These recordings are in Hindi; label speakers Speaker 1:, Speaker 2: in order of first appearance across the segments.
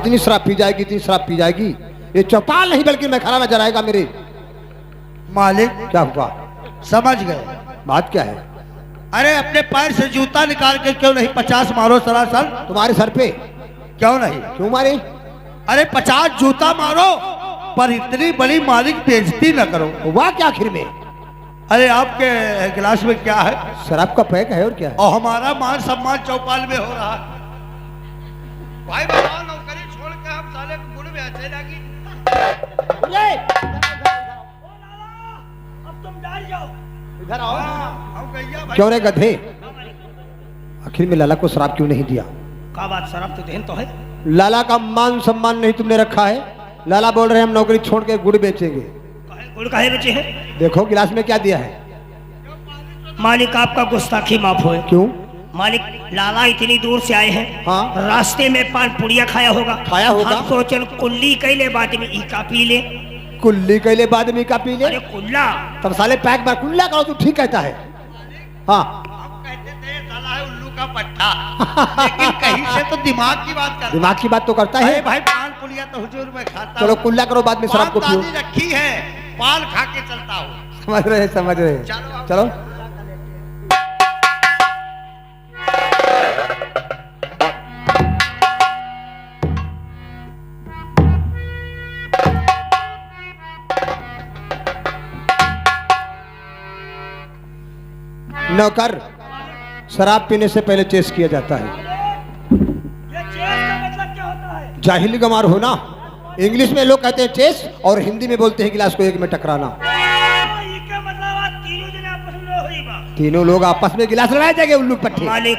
Speaker 1: इतनी शराब पी जाएगी, इतनी शराब पी जाएगी, ये चौपाल नहीं बल्कि मैं खड़ा नजर आएगा मेरे।
Speaker 2: मालिक
Speaker 1: क्या हुआ?
Speaker 2: समझ गए
Speaker 1: बात क्या है?
Speaker 2: अरे अपने पैर से जूता निकाल के क्यों नहीं 50 मारो सरासर।
Speaker 1: तुम्हारे सर पे?
Speaker 2: क्यों नहीं?
Speaker 1: क्यों मारे?
Speaker 2: अरे 50 जूता मारो, पर इतनी बड़ी मालिक बेइज्जती न करो।
Speaker 1: हुआ क्या आखिर में?
Speaker 2: अरे आपके गिलास में क्या है?
Speaker 1: शराब का पैक है और क्या है?
Speaker 2: और हमारा मान सम्मान चौपाल में हो रहा है। भाई बताओ, नौकरी छोड़ के हम साले गुड़ में अच्छे लगी। अब तुम डाल जाओ,
Speaker 1: इधर आओ।
Speaker 2: हम गैया भाई।
Speaker 1: क्यों रे गधे, आखिर में लाला को शराब क्यों नहीं दिया?
Speaker 2: क्या बात, शराब तो देन तो है।
Speaker 1: लाला का मान सम्मान नहीं तुमने रखा है। लाला बोल रहे हैं हम नौकरी छोड़ के गुड़ बेचेंगे।
Speaker 2: गुड़ काहे बेचे हैं?
Speaker 1: देखो गिलास में क्या दिया है।
Speaker 3: मालिक आपका गुस्ताखी माफ हो।
Speaker 1: क्यों?
Speaker 3: मालिक लाला इतनी दूर से आए हैं,
Speaker 1: हाँ।
Speaker 3: रास्ते में पान पुड़िया खाया होगा।
Speaker 1: खाया होगा।
Speaker 3: हम सोचल कुल्ली कैले बाद में ईका पी ले।
Speaker 1: कुल्ली कैले बाद में का पी ले?
Speaker 3: अरे कुल्ला
Speaker 1: तब साले पैक बार कुल्ला करो, तू ठीक कहता है। हाँ
Speaker 2: हम कहते थे साला है उल्लू का पट्टा, लेकिन कहीं से तो दिमाग की बात कर।
Speaker 1: दिमाग की बात तो करता है।
Speaker 2: अरे भाई पान पुलिया तो हुजूर में खाता
Speaker 1: चलो कुल्ला करो, बाद में शराब को पियो।
Speaker 2: दादी रखी है, पान खा के चलता हूँ।
Speaker 1: समझ रहे समझ रहे। चलो नौकर, शराब पीने से पहले चेस किया जाता है।
Speaker 3: ये चेस का मतलब क्या होता है?
Speaker 1: जाहिली गमार हो ना। इंग्लिश में लोग कहते हैं चेस और हिंदी में बोलते हैं गिलास को एक में टकराना।
Speaker 3: ये क्या मतलब? आज तीनों जने आपस में लड़ बा।
Speaker 1: तीनों लोग आपस में गिलास लड़ाए जाएंगे उल्लू पट्टे।
Speaker 3: मालिक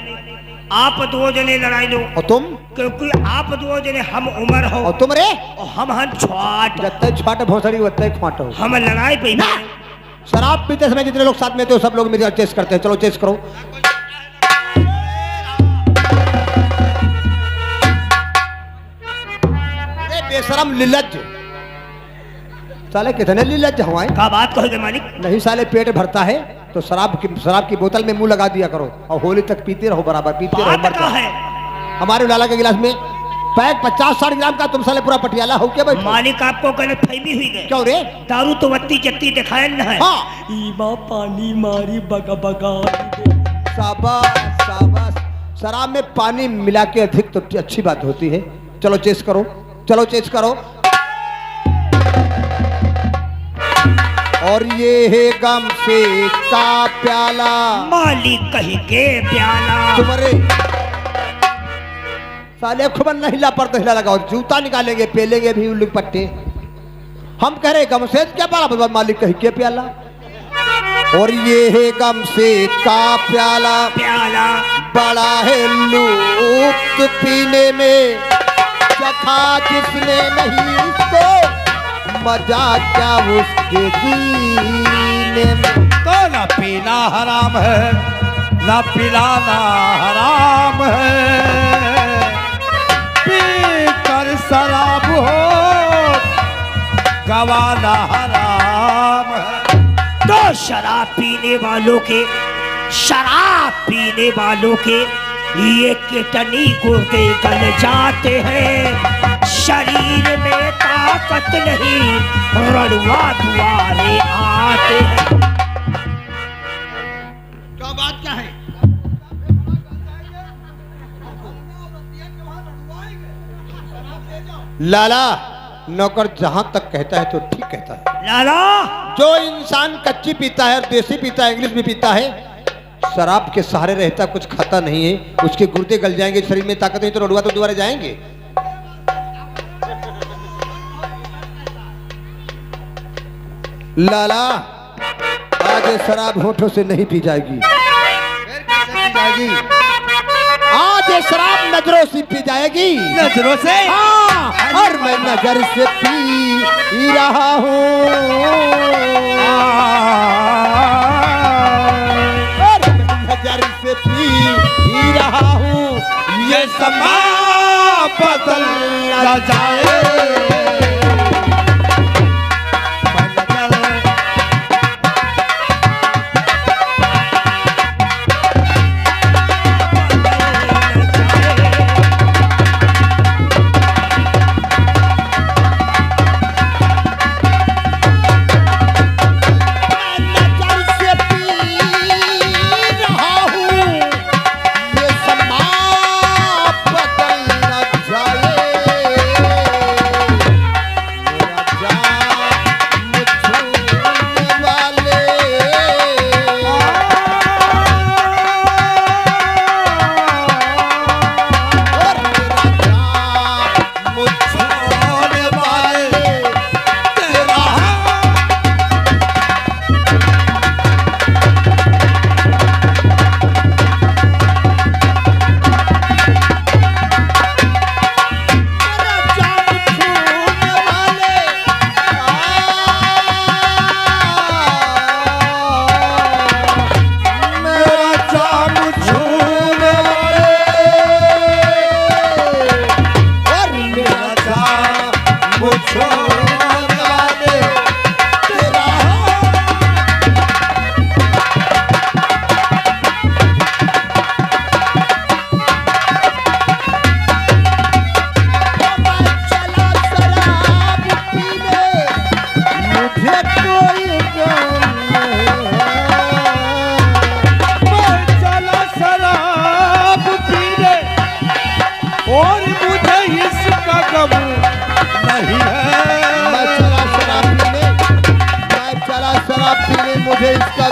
Speaker 3: आप दो जने लड़ाई लो,
Speaker 1: और तुम?
Speaker 3: क्योंकि आप दो जने हम उम्र हो
Speaker 1: और तुम रे?
Speaker 3: और हम हन छाट।
Speaker 1: जत्ते छाट भोसड़ी वत्ते खाट हो।
Speaker 3: हम लड़ाई पे
Speaker 1: ना। शराब पीते समय जितने लोग साथ में थे वो सब लोग मेरे साथ चेस करते हैं। चलो चेस करो। बेशरम लिलज साले, कितने लिलज हवाएं।
Speaker 3: क्या बात कहोगे मालिक?
Speaker 1: नहीं साले, पेट भरता है तो शराब की बोतल में मुंह लगा दिया करो और होली तक पीते रहो, बराबर पीते रहो।
Speaker 3: बात क्या है?
Speaker 1: हमारे लाला के गिलास में पैक 50-60 ग्राम का, तुम साले पूरा पटियाला हो के बैठो।
Speaker 3: मालिक आपको गलत फहमी हुई गई।
Speaker 1: क्यों रे?
Speaker 3: दारू तो वत्ती जत्ती दिखाया न है।
Speaker 1: हाँ।
Speaker 3: ईबा पानी मारी बगा बगा।
Speaker 1: शाबाश शाबाश। शराब में पानी मिला के अधिक तो अच्छी बात होती है। चलो चेस करो, चलो चेस करो। और ये है गम से का प्याला।
Speaker 3: मालिक कही के प्याला।
Speaker 1: तुम्हारे साले खुबन नहीं हिला पर तो हिला लगाओ, जूता निकालेंगे, पेलेंगे भी उल्लू पट्टे। हम कह रहे गम से क्या प्याला, मालिक कही के प्याला। और ये है गम से का प्याला,
Speaker 3: प्याला
Speaker 1: बड़ा है लूट पीने में, चखा जिसने नहीं इसको, मजा क्या उसके जीने में।
Speaker 2: तो ना पीना हराम है, ना पिलाना हराम है, पी कर शराब हो गवाना हराम है।
Speaker 3: तो शराब पीने वालों के ये कितनी गुर्दे गल जाते हैं, शरीर में ताकत नहीं, रणुआ दुआरे आते हैं।
Speaker 2: क्या बात क्या है?
Speaker 1: लाला, नौकर जहां तक कहता है तो ठीक कहता है।
Speaker 3: लाला,
Speaker 1: जो इंसान कच्ची पीता है और देसी पीता है, इंग्लिश भी पीता है, शराब के सहारे रहता, कुछ खाता नहीं है, उसके गुर्दे गल जाएंगे, शरीर में ताकत नहीं तो रोडवा तो दोबारा जाएंगे। लाला, आज ये शराब होठों से नहीं पी जाएगी।
Speaker 2: फिर कैसे पी जाएगी?
Speaker 1: आज ये शराब नजरों से पी जाएगी।
Speaker 2: नजरों से?
Speaker 1: हाँ, और मैं नजर से पी रहा हूँ, और मैं नजर से पी रहा हूँ,
Speaker 2: ये समा बदल न जाए।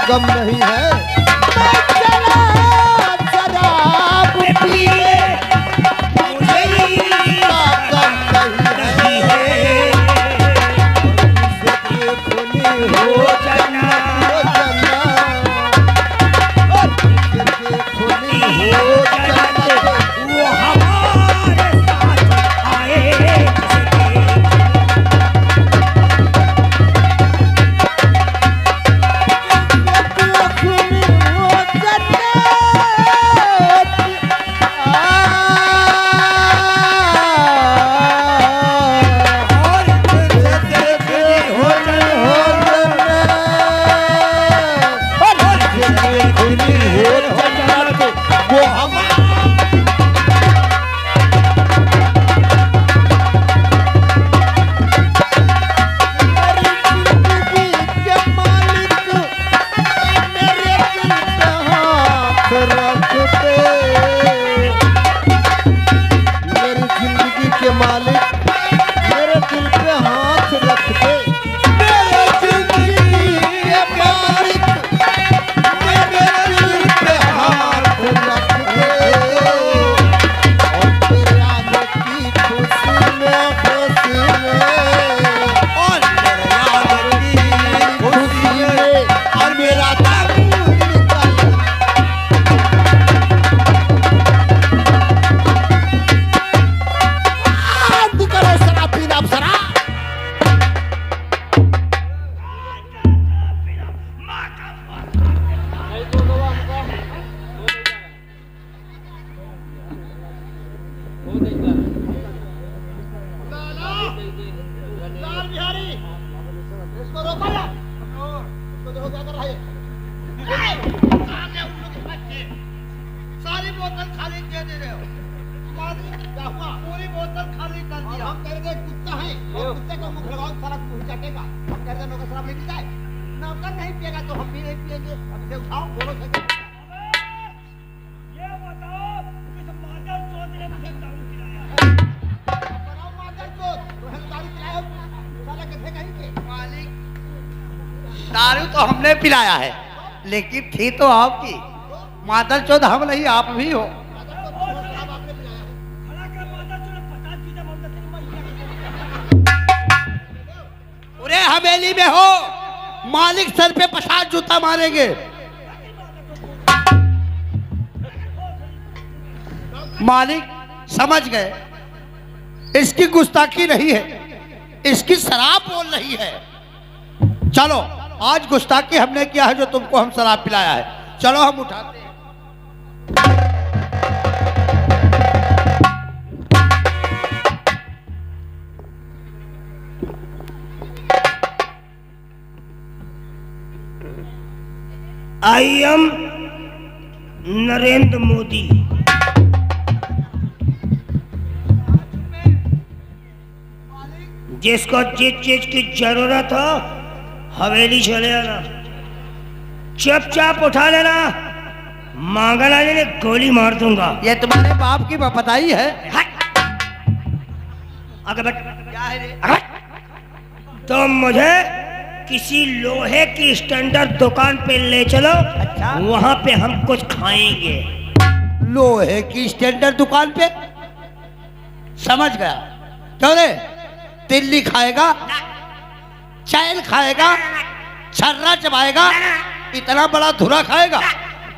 Speaker 1: गम नहीं है, मैं चला शराब पीने, मुझे इसका गम नहीं है। इससे खुली हो जन्नत, हो जन्नत, और इससे खुली हो जन्नत,
Speaker 3: वो हमारे साथ आए।
Speaker 2: सारी बोतल खाली दे दे रहे हो, पूरी बोतल खाली कर दिया।
Speaker 1: हम कह रहे कुत्ता है, और कुत्ते को मुख लगाओ सारा मुंह चाटेगा। हम कह रहे नौकर शराब लेके जाए, नौकर नहीं पिएगा तो हम भी नहीं पिएंगे। अब इसे उठाओ, बोलो से
Speaker 3: ये बताओ किस मादर चौथ ने मुझे दारू पिलाया?
Speaker 1: बनाओ मादर को, रोहन दारू पिलाओ, साला कैसे कहेंगे?
Speaker 2: मालिक दारू तो हमने पिलाया है, लेकिन थी तो आपकी। मादर चौथ हम नहीं, आप भी हो। पूरे हवेली में हो, मालिक सर पे 50 जूता मारेंगे। मालिक समझ गए, इसकी गुस्ताखी नहीं है, इसकी शराब बोल रही है। चलो आज गुस्ताखी हमने किया है जो तुमको हम शराब पिलाया है, चलो हम उठाते हैं।
Speaker 3: I am Narendra Modi. जिसको जिस चीज की जरूरत हो हवेली चले आना, चुपचाप उठा लेना, मांगना नहीं गोली मार दूंगा।
Speaker 2: ये तुम्हारे बाप की बताई है।
Speaker 3: आगे बैठ।
Speaker 2: क्या है रे?
Speaker 3: आगे बैठ। तो मुझे किसी लोहे की स्टैंडर्ड दुकान पे ले चलो,
Speaker 2: अच्छा।
Speaker 3: वहां पे हम कुछ खाएंगे।
Speaker 2: लोहे की स्टैंडर्ड दुकान पे? समझ गया। क्यों रे, तिल्ली खाएगा, चैन खाएगा, छर्रा चबाएगा, इतना बड़ा धुरा खाएगा,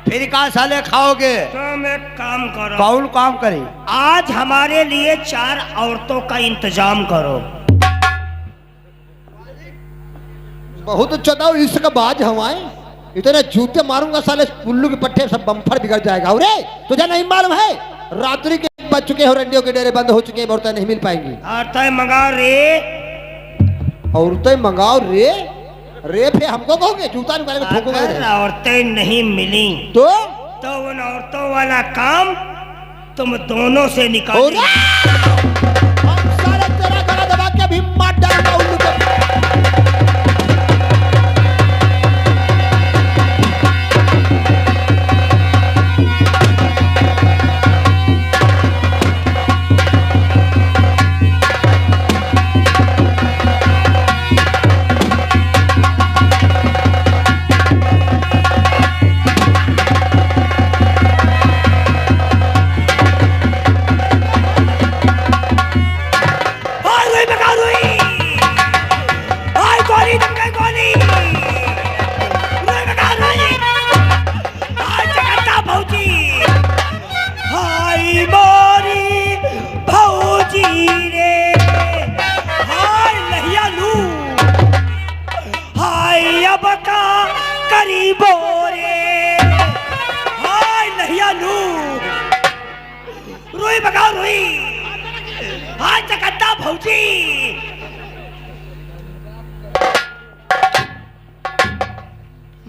Speaker 2: फिर कहा साले खाओगे?
Speaker 3: तुम एक काम करो,
Speaker 2: कौन काम करे?
Speaker 3: आज हमारे लिए 4 औरतों का इंतजाम करो।
Speaker 1: बहुत चौदह इसका बाज हवाएं, इतने जूते मारूंगा साले उल्लू के पट्टे सब बम्फर बिगड़ जाएगा। अरे तुझे नहीं मालूम है, रात्रि के बज चुके हो, रंडियों के डेरे बंद हो चुके हैं, औरतें नहीं मिल पाएंगी।
Speaker 3: औरतें मंगाओ रे।
Speaker 1: औरतें मंगाओ रे? रे पे हमको कहोगे? जूता निकाले में ठोकूंगा
Speaker 3: अगर
Speaker 1: इधर।
Speaker 3: औरतें नहीं मिली
Speaker 1: तो
Speaker 3: उन औरतों वाला काम तुम दोनों से निकालो।
Speaker 1: और हम सारे तेरा गला दबा के भी मार डालूंगा उल्लू को।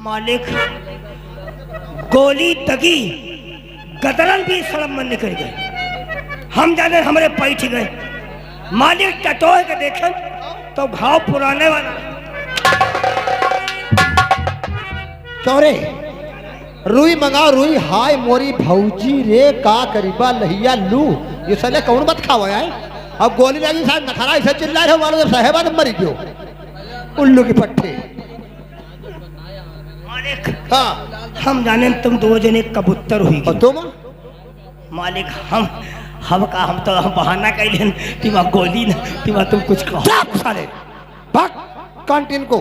Speaker 3: मालिक गोली दगी गदरन भी सड़म में निकल गए। हम जाने हमारे पैठ गए। मालिक टटोए के देखे तो घाव पुराने वाला।
Speaker 1: चौरे रुई मंगाओ रुई। हाय मोरी भौजी रे का करीबा लहिया लू। ये साले कौन मत खाओ यार। अब गोली लगी साहब नखरा ऐसे चिल्ला रहे हो मानो जब साहेबा तुम मरी क्यों उल्लू के पट्टे।
Speaker 3: मालिक
Speaker 1: हाँ
Speaker 3: हम जाने तुम दो जने कबूतर हुई
Speaker 1: और तुम
Speaker 3: मालिक हम तो बहाना कैले तिमा गोली न तिमा तुम कुछ कहो
Speaker 1: साले भाग कैंटीन को।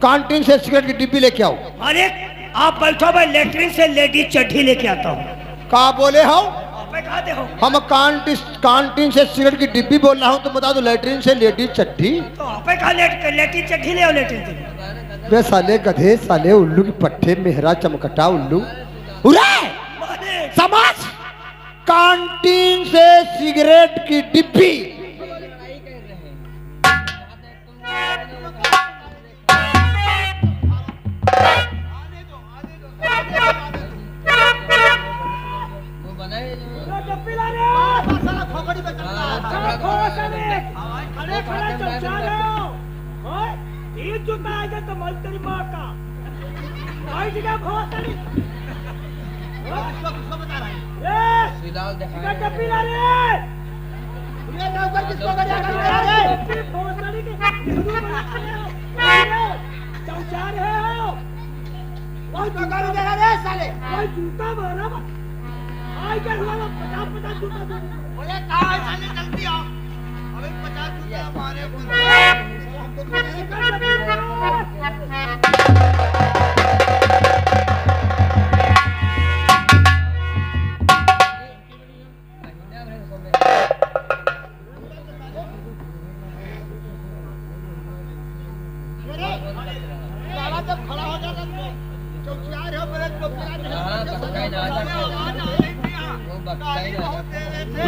Speaker 1: कैंटीन से सिगरेट की डिब्बी लेके आओ।
Speaker 3: मालिक आप बैठो, मैं लेटरिन से लेडीज चड्ढी लेके आता हूँ।
Speaker 1: कहा बोले हो?
Speaker 3: कहा दे हो?
Speaker 1: हम कैंटीन से सिगरेट की डिब्बी बोल रहा हूँ, तुम बता दो लेटरिन से लेडीज चड्ढी।
Speaker 3: तो आप कहा लेटरिन चड्ढी ले आओ। लेटरिन से
Speaker 1: बे साले गधे साले उल्लू की पट्टे मेहरा चमकटा उल्लू उरे समाज। कैंटीन से सिगरेट की डिब्बी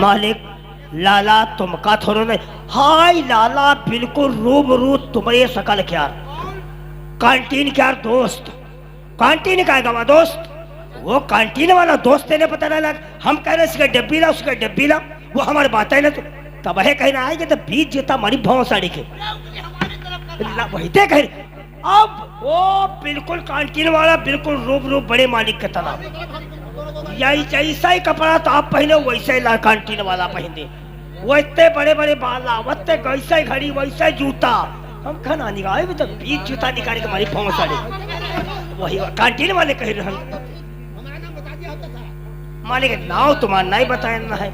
Speaker 3: मालिक लाला तुम का थोड़ो नहीं। हाय लाला बिल्कुल रूबरू तुम्हारे सकल क्या कैंटीन क्या दोस्त। कैंटीन का गवा दोस्त वो कैंटीन वाला दोस्त ने पता नहीं लगा। हम कह रहे इसका डब्बी ला उसका डब्बी ला वो हमारी बात है ना। तो तब है कहना आएंगे तो बीच जीता हमारी भाव साड़ी के वही दे कह। अब वो बिल्कुल कैंटीन वाला बिल्कुल रूबरू बड़े मालिक का तालाब यही जैसा ही कपड़ा तो आप पहने वैसे ही कैंटीन वाला पहने। वो इतने बड़े बड़े बाला वत्ते वैसा ही घड़ी वैसा ही जूता। हम खाना निकाले भी तो बीच जूता निकाले के हमारी भाव साड़ी वही कैंटीन वाले कह रहे हैं। मालिक नाव तुम्हारा नहीं बताया ना है।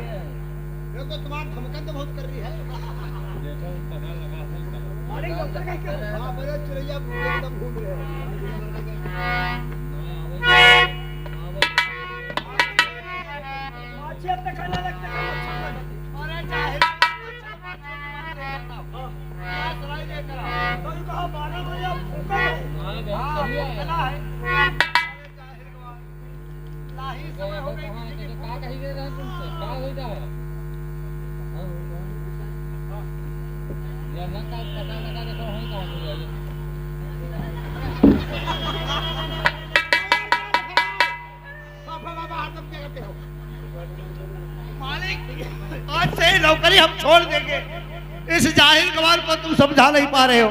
Speaker 2: आज से नौकरी हम छोड़ देंगे। इस जाहिल गवार पर तुम समझा नहीं पा रहे हो।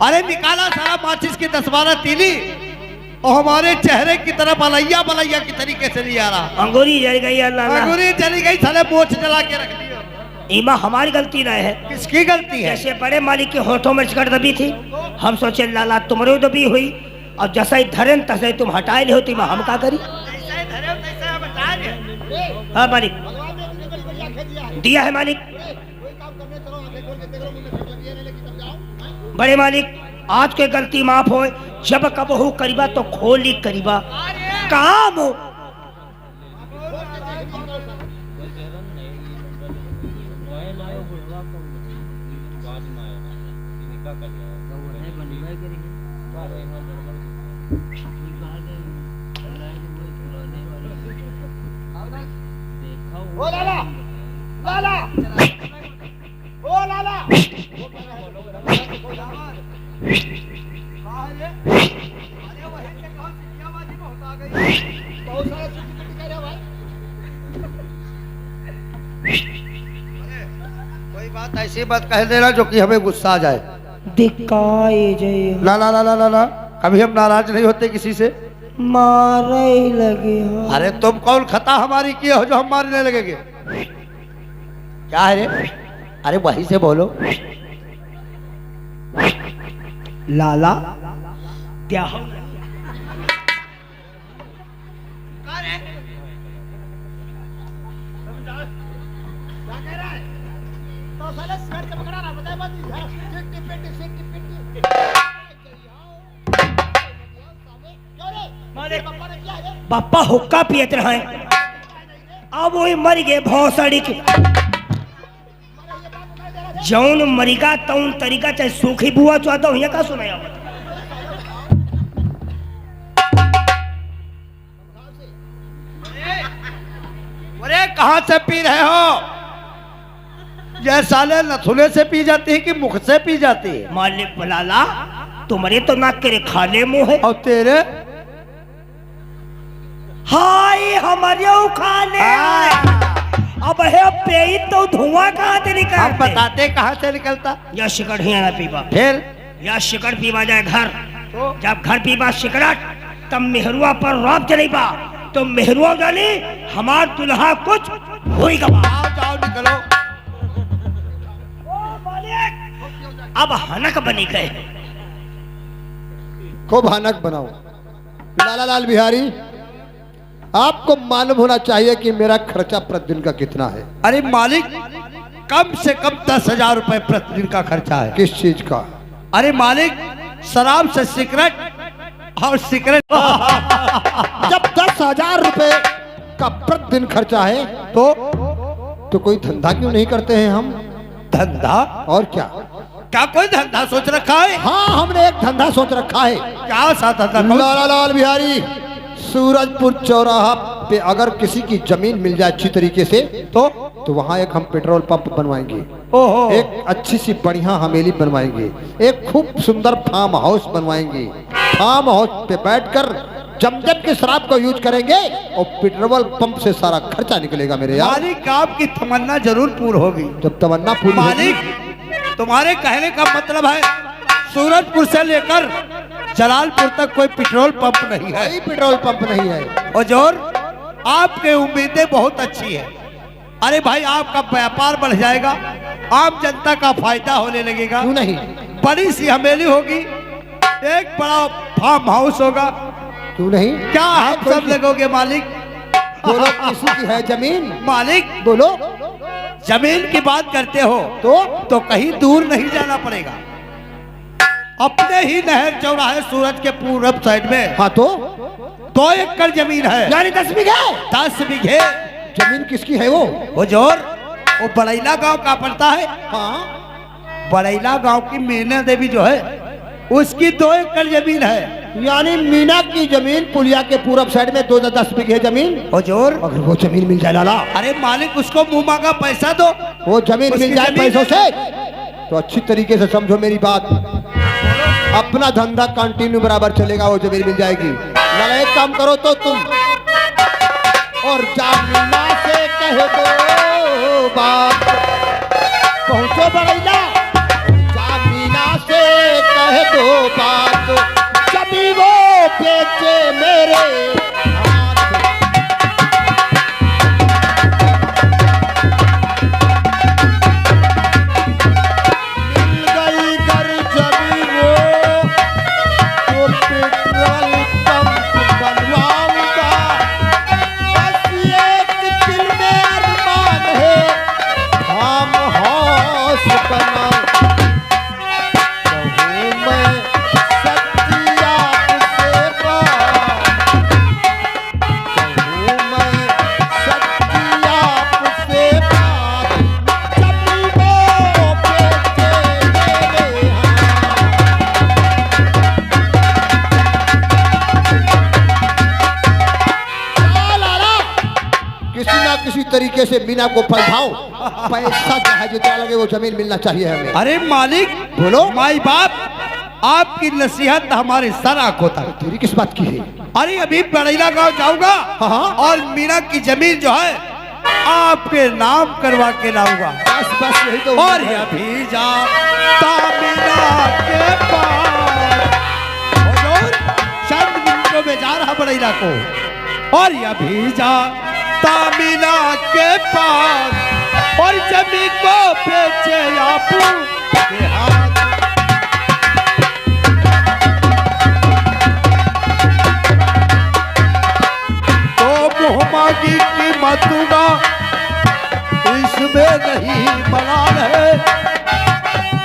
Speaker 2: अरे निकाला सारा माचिस की 10-12 तीली और हमारे चेहरे की तरफ बलैया बलैया की तरीके से नहीं आ रहा।
Speaker 3: अंगूरी जल गई अल्लाह
Speaker 2: अंगूरी चली गई साले मोच जला के रख दिया।
Speaker 3: इमा हमारी गलती नहीं है।
Speaker 2: किसकी गलती है?
Speaker 3: जैसे बड़े मालिक के होठों में सिगरेट दबी थी हम सोचे लाला तुम्हारे दबी हुई और जैसा ही धरन तैसे तुम हटाए ले होती हम का करी। हाँ मालिक दिया है मालिक। बड़े मालिक आज के गलती माफ हो। जब कब हो करीबा तो खोली करीबा काम हो।
Speaker 1: ओ लाला लाला ओ लाला
Speaker 2: कोई बात ऐसी बात कह देना जो कि हमें गुस्सा आ जाए।
Speaker 3: दिखाए जय
Speaker 2: ना ना ना ना ना ना, कभी हम नाराज नहीं होते किसी से।
Speaker 3: मारे लगे हो।
Speaker 2: अरे तुम कौन खता हमारी किए हो जो हम मारने लगेंगे? क्या है रे? अरे वहीं से बोलो।
Speaker 3: लाला क्या हो? पापा हुक्का पियत रहे, अब वही मर गए भौसड़ी के। जौन मरिका तौन तरीका चाहे सूखी बुआ चाहता हूँ का सुनाया।
Speaker 2: अरे कहाँ से पी रहे हो? ये साले नथुले से पी जाती है कि मुख से पी जाती है?
Speaker 3: मालिक लाला तुम्हारे तो नाक के खाले मुंह है
Speaker 2: और तेरे
Speaker 3: हाय हमारे खाले। अब है पे तो धुआं कहाँ से
Speaker 2: हम
Speaker 3: निकलते?
Speaker 2: बताते कहाँ से निकलता?
Speaker 3: या शिकड़ ही ना पीवा,
Speaker 2: फिर
Speaker 3: या शिकड़ पीवा जाए घर।
Speaker 2: तो
Speaker 3: जब घर पीवा शिकड़ट तब मेहरुआ पर रौब चलेबा, तो मेहरुआ डाली हमार दुल्हा कुछ हुई गवा।
Speaker 2: जाओ जाओ निकलो।
Speaker 3: अब हनक बनी गए।
Speaker 1: को भानक बनाओ। लाला लाल बिहारी, आपको मालूम होना चाहिए कि मेरा खर्चा प्रतिदिन का कितना है।
Speaker 2: अरे मालिक, कम से कम 10,000 रुपए प्रतिदिन का खर्चा है।
Speaker 1: किस चीज का?
Speaker 2: अरे मालिक, शराब से सिगरेट और सिगरेट।
Speaker 1: जब 10,000 रुपए का प्रतिदिन खर्चा है तो कोई धंधा क्यों नहीं करते हैं हम?
Speaker 2: धंधा?
Speaker 1: और क्या?
Speaker 2: क्या कोई धंधा सोच रखा है?
Speaker 1: हाँ, हमने एक धंधा सोच रखा है।
Speaker 2: क्या सा धंधा?
Speaker 1: लाला लाल बिहारी, सूरजपुर चौराहा पे अगर किसी की जमीन मिल जाए अच्छी तरीके से तो वहाँ एक हम पेट्रोल पंप बनवाएंगे।
Speaker 2: ओहो।
Speaker 1: एक अच्छी सी बढ़िया हवेली बनवाएंगे। एक खूब सुंदर फार्म हाउस बनवाएंगे। फार्म हाउस पे बैठकर जमजम के शराब को यूज करेंगे और पेट्रोल पंप से सारा खर्चा निकलेगा मेरे यार।
Speaker 2: मालिक, आपकी तमन्ना जरूर पूरी होगी।
Speaker 1: जब तमन्ना पूरी
Speaker 2: मालिक, तुम्हारे कहने का मतलब है सूरजपुर से लेकर जलालपुर तक कोई पेट्रोल पंप नहीं है?
Speaker 1: कोई पेट्रोल पंप नहीं है।
Speaker 2: हुजूर, आपके उम्मीदें बहुत अच्छी है। अरे भाई, आपका व्यापार बढ़ जाएगा, आम जनता का फायदा होने लगेगा।
Speaker 1: क्यों नहीं?
Speaker 2: बड़ी सी हवेली होगी, एक बड़ा फार्म हाउस होगा।
Speaker 1: क्यों नहीं?
Speaker 2: क्या हम सब लगोगे मालिक?
Speaker 1: बोलो, किसी की है जमीन?
Speaker 2: मालिक,
Speaker 1: बोलो।
Speaker 2: जमीन की बात करते हो तो कहीं दूर नहीं जाना पड़ेगा। अपने ही नहर चौराहे सूरज के पूरब साइड में
Speaker 1: हाँ, तो
Speaker 2: 2 एकड़ जमीन है।
Speaker 1: यानी 10 बीघे।
Speaker 2: 10 बीघे
Speaker 1: जमीन किसकी है वो?
Speaker 2: हुजूर, वो बड़ैला गांव का पड़ता है।
Speaker 1: हाँ,
Speaker 2: बड़ैला गांव की मीना देवी जो है उसकी 2 एकड़ जमीन है।
Speaker 1: यानी मीना की जमीन पुलिया के पूरब साइड में 10 बीघे जमीन।
Speaker 2: हुजूर,
Speaker 1: अगर वो जमीन मिल जाए लाला,
Speaker 2: अरे मालिक, उसको मुंह मांगा पैसा दो।
Speaker 1: वो जमीन
Speaker 2: उसकी
Speaker 1: मिल जाए
Speaker 2: जमीन
Speaker 1: पैसों से तो अच्छी तरीके से समझो मेरी बात। अपना धंधा कंटिन्यू बराबर चलेगा, वो जमीन मिल जाएगी। लाला, एक काम करो तो तुम और जामीना से कह दो बात, पहुंचो बड़ैला, जामीना से कह दो बात, जब वो बेचे मेरे हाथ। मिल गई घर जमीन वो, तो पेट्रोल पंप बनवाऊंगा। बस एक दिल में अरमान है, फार्म हाउस बना। कहूँ मैं सच्ची आपसे बात, कहूँ मैं सच्ची आपसे बात, जब वो बेचे मेरे हाथ। लाला, किसी ना किसी तरीके से मीना को फंसाओ, पैसा चाहे जितना लगे वो जमीन मिलना चाहिए हमें।
Speaker 2: अरे मालिक,
Speaker 1: बोलो।
Speaker 2: माई बाप, आपकी नसीहत हमारे सर आंखों तक।
Speaker 1: तेरी किस बात की है?
Speaker 2: अरे अभी बड़ैला गांव जाऊंगा
Speaker 1: हाँ।
Speaker 2: और मीना की जमीन जो है आपके नाम करवा के लाऊंगा।
Speaker 1: बस बस यही तो
Speaker 2: और
Speaker 1: उम्मीद है।
Speaker 2: अभी जाता मीना के पास, हुजूर चंद मिनटों में जा रहा बड़ैला को। और अभी जाता मीना के पास, और जमी को बेचे आपू के हाथ। तो मुहम्मदी कीमत दूंगा, इसमें नहीं मलाल है।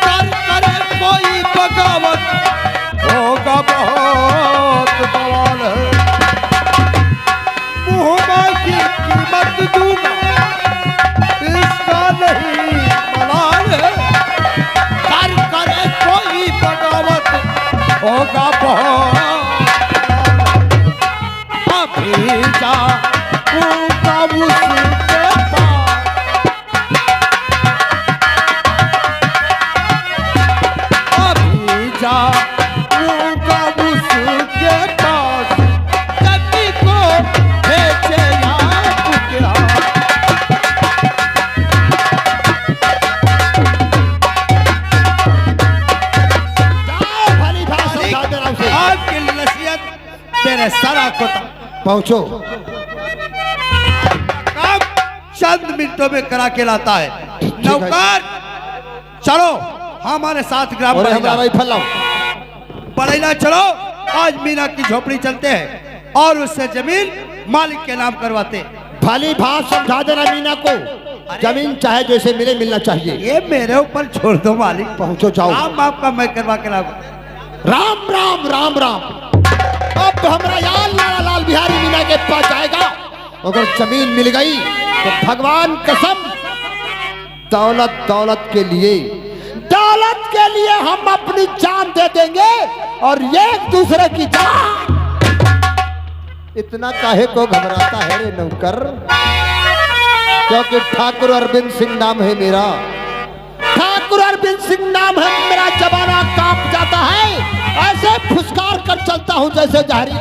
Speaker 2: कर करे कोई बगावत, होगा बहुत बवाल है। मुहम्मदी कीमत दूंगा, इसका नहीं मलाल है। कर करे कोई बगावत, होगा बहुत अभी जा उसके पास। अभी जा उसके पास, जमी को भेजे आपके हाथ।
Speaker 1: जाओ भली भात समझा दे रहा हूं उसे।
Speaker 2: आपकी नसीहत मेरे सारा को
Speaker 1: पहुंचो।
Speaker 2: काम चंद मिनटों में करा के लाता है।
Speaker 1: है।
Speaker 2: नौकर चलो हमारे साथ ग्राम
Speaker 1: और हमारा
Speaker 2: बड़ैला।
Speaker 1: राइफल लाओ।
Speaker 2: बड़ैला चलो, आज मीना की झोपड़ी चलते हैं और उससे जमीन मालिक के नाम करवाते हैं।
Speaker 1: भली भात समझा देना मीना को, जमीन चाहे जैसे मिले मिलना चाहिए।
Speaker 2: ये मेरे ऊपर छोड़ दो मालिक।
Speaker 1: पहुंचो जाओ।
Speaker 2: काम आपका मैं करवा के लाऊंगा।
Speaker 1: राम राम राम राम। अब हमारा यार लाला लाल बिहारी मीना के पास जाएगा। अगर जमीन मिल गई तो भगवान कसम दौलत दौलत के लिए हम अपनी जान दे देंगे और एक दूसरे की जान। इतना काहे को घबराता है रे नौकर? क्योंकि ठाकुर अरविंद सिंह नाम है मेरा। ठाकुर अरविंद सिंह नाम है मेरा, जमाना कांप जाता है। ऐसे फुसकार कर चलता हूं जैसे जहरी।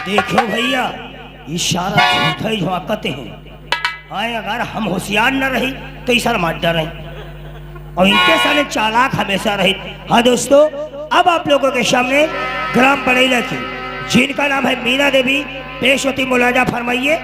Speaker 3: देखो भैया, इशारा झूठा ही झोंकते हैं। आए अगर हम होशियार न रही तो इशारा मार रहे, और इनके सामने चालाक हमेशा रहे। हाँ दोस्तों, अब आप लोगों के सामने ग्राम बड़ैला की, जिनका नाम है मीना देवी, पेश होती मुलाजा फरमाइए।